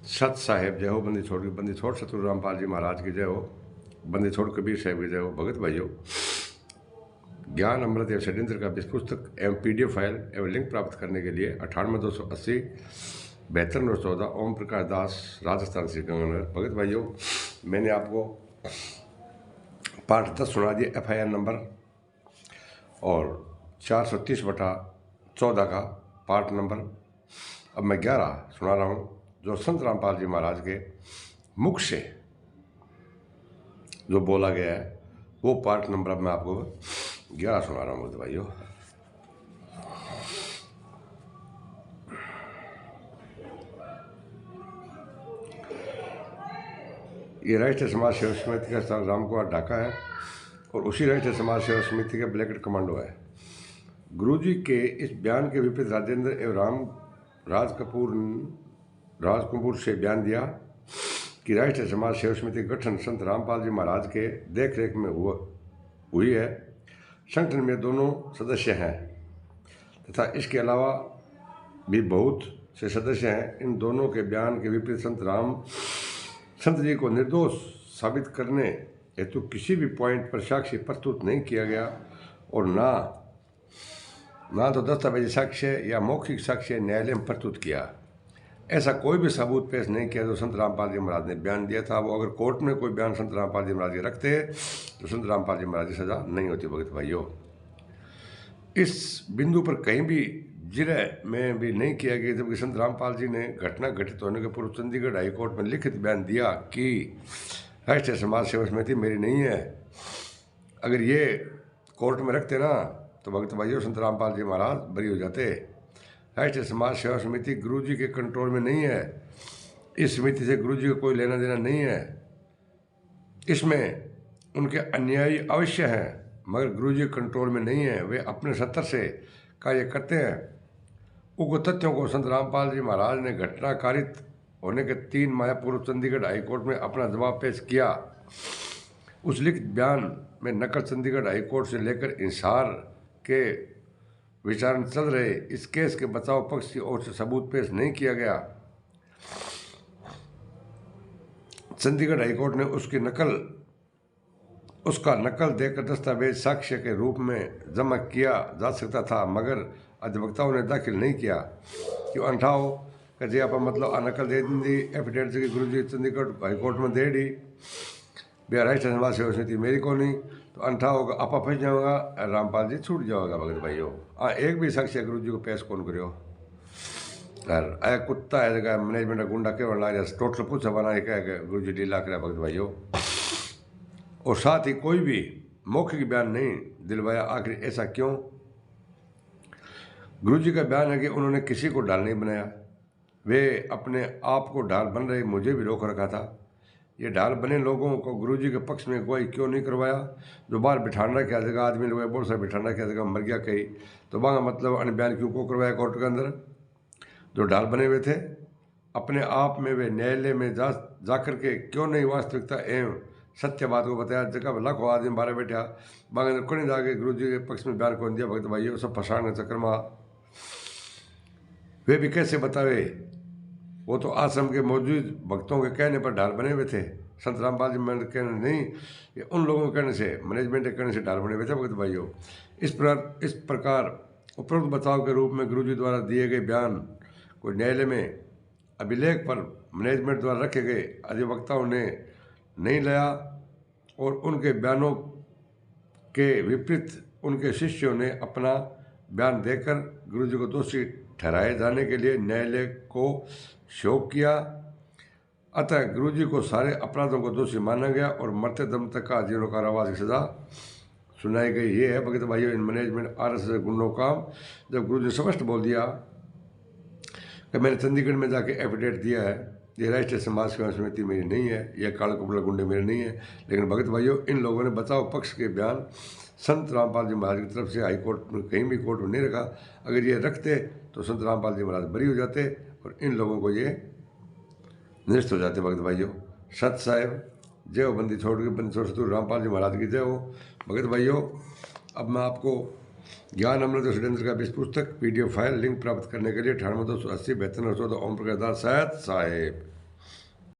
सत साहेब जय हो, बंदी छोड़ सतगुरु रामपाल जी महाराज की जय हो, बंदी छोड़ कबीर साहब की जय हो। भगत भाइयों, ज्ञान अमृत एवं षड्यंत्र का विश्व पुस्तक एवं पीडीएफ फाइल एवं लिंक प्राप्त करने के लिए 98 280 72 914 ओम प्रकाश दास, राजस्थान श्री गंगानगर। भगत भाइयों, मैंने आपको पाठ 10 सुना दिया FIR नंबर और 430/14 का पाठ नंबर। अब मैं 11 सुना रहा हूँ, जो संत रामपाल जी महाराज के मुख से जो बोला गया है, वो पाठ नंबर अब मैं आपको 11 सुना रहा हूँ। बोलते भाइयों, ये राष्ट्रीय समाज सेवा समिति का स्थान रामकुमार ढाका है और उसी राष्ट्रीय समाज सेवा समिति के ब्लैकेट कमांडो है। गुरुजी के इस बयान के विपरीत राजेंद्र एवं राजकपूर से बयान दिया कि राष्ट्रीय समाज सेवा समिति का गठन संत रामपाल जी महाराज के देख रेख में हुई है। संगठन में दोनों सदस्य हैं तथा इसके अलावा भी बहुत से सदस्य हैं। इन दोनों के बयान के विपरीत संत जी को निर्दोष साबित करने हेतु किसी भी पॉइंट पर साक्ष्य प्रस्तुत नहीं किया गया और ना तो दस्तावेजी साक्ष्य या मौखिक साक्ष्य न्यायालय में प्रस्तुत किया। ऐसा कोई भी सबूत पेश नहीं किया जो संत रामपाल जी महाराज ने बयान दिया था। वो अगर कोर्ट में कोई बयान संत रामपाल जी महाराज के रखते तो संत रामपाल जी महाराज की सजा नहीं होती। भगत भाइयों, इस बिंदु पर कहीं भी जिरह में भी नहीं किया गया, जबकि संत रामपाल जी ने घटना घटित होने के पूर्व चंडीगढ़ हाईकोर्ट में लिखित बयान दिया कि राष्ट्रीय समाज सेवा समिति मेरी नहीं है। अगर ये कोर्ट में रखते ना तो भगत भाइयों, संत रामपाल जी महाराज बरी हो जाते। राष्ट्रीय समाज सेवा समिति गुरुजी के कंट्रोल में नहीं है। इस समिति से गुरुजी को कोई लेना देना नहीं है। इसमें उनके अनुयायी अवश्य हैं मगर गुरुजी कंट्रोल में नहीं है। वे अपने सत्तर से कार्य करते हैं। उक्त तथ्यों को संत रामपाल जी महाराज ने घटना कारित होने के 3 माह पूर्व चंडीगढ़ हाईकोर्ट में अपना जवाब पेश किया। उस लिखित बयान में नकल चंडीगढ़ हाईकोर्ट से लेकर इंसार के विचारण चल रहे इस केस के बचाव पक्ष की ओर से सबूत पेश नहीं किया गया। चंडीगढ़ हाईकोर्ट ने उसका नकल देकर दस्तावेज साक्ष्य के रूप में जमा किया जा सकता था, मगर अधिवक्ताओं ने दाखिल नहीं किया। क्यों अंठाओ कि जे आप मतलब नकल दे दी एफिडेविट की गुरुजी चंडीगढ़ हाईकोर्ट में दे दी भैया राष्ट्रीय समाज सेवा समिति मेरी को नहीं, तो अंठा होगा आपा फंस जाओगा, रामपाल जी छूट जाओगा। भगत भाइयों, एक भी साक्ष्य गुरु जी को पेश कौन करो। यार आया कुत्ता है जगह मैनेजमेंट गुंडा केवल ला जाए टोटल पूछा बना कह गुरु जी ढीला करा। भगत भाइयों, और साथ ही कोई भी मौखिक बयान नहीं दिलवाया। आखिर ऐसा क्यों? गुरु जी का बयान है कि उन्होंने किसी को ढाल नहीं बनाया। वे अपने आप को ढाल बन रहे मुझे भी रोक रखा था। ये ढाल बने लोगों को गुरुजी के पक्ष में गवाही क्यों नहीं करवाया? जो बाहर बिठाना क्या जगह आदमी लोग बोल सा बिठाना क्या जगह मर गया कहीं, तो वहाँ मतलब अन्य बयान क्यों को करवाया कोर्ट के अंदर? जो ढाल बने हुए थे अपने आप में वे न्यायालय में जा करके क्यों नहीं वास्तविकता एवं सत्य बात को बताया? जगह लाखों आदमी बारह बैठा बांग को नहीं जाके गुरु जी के पक्ष में बयान कौन दिया? भगत भाइयों, सब फसाने के चक्कर में वे भी कैसे बतावे? वो तो आश्रम के मौजूद भक्तों के कहने पर ढाल बने हुए थे। संत रामपाल जी महाराज कहने नहीं, ये उन लोगों के कहने से, मैनेजमेंट के कहने से ढाल बने हुए थे। भगत भाइयों, इस प्रकार उपरोक्त बचाव के रूप में गुरुजी द्वारा दिए गए बयान को न्यायालय में अभिलेख पर मैनेजमेंट द्वारा रखे गए अधिवक्ताओं ने नहीं लिया और उनके बयानों के विपरीत उनके शिष्यों ने अपना बयान देकर गुरुजी को दोषी ठहराए जाने के लिए न्यायालय को शोक किया। अतः गुरुजी को सारे अपराधों को दोषी माना गया और मरते दम तक का जीवन कारावास की सजा सुनाई गई। ये है भगत भाइयों इन मैनेजमेंट RSS गुंडों काम। जब गुरुजी ने स्पष्ट बोल दिया कि मैंने चंडीगढ़ में जाके एफिडेविट दिया है, ये राष्ट्रीय समाज सेवा समिति मेरी नहीं है, यह काले कुपड़ा गुंडे मेरे नहीं है। लेकिन भगत भाइयों, इन लोगों ने बचाव पक्ष के बयान संत रामपाल जी महाराज की तरफ से हाईकोर्ट में कहीं भी कोर्ट में नहीं रखा। अगर ये रखते तो संत रामपाल जी महाराज बरी हो जाते और इन लोगों को ये निरस्त हो जाते। भगत भाइयों, सत साहेब जय हो, बंदी छोड़ सतगुरु रामपाल जी महाराज की जय हो। भगत भाइयों, अब मैं आपको ज्ञान अमृत षड्यंत्र का विश्व पुस्तक PDF फाइल लिंक प्राप्त करने के लिए 98 280 72 914 ओम प्रकाश दास साहेब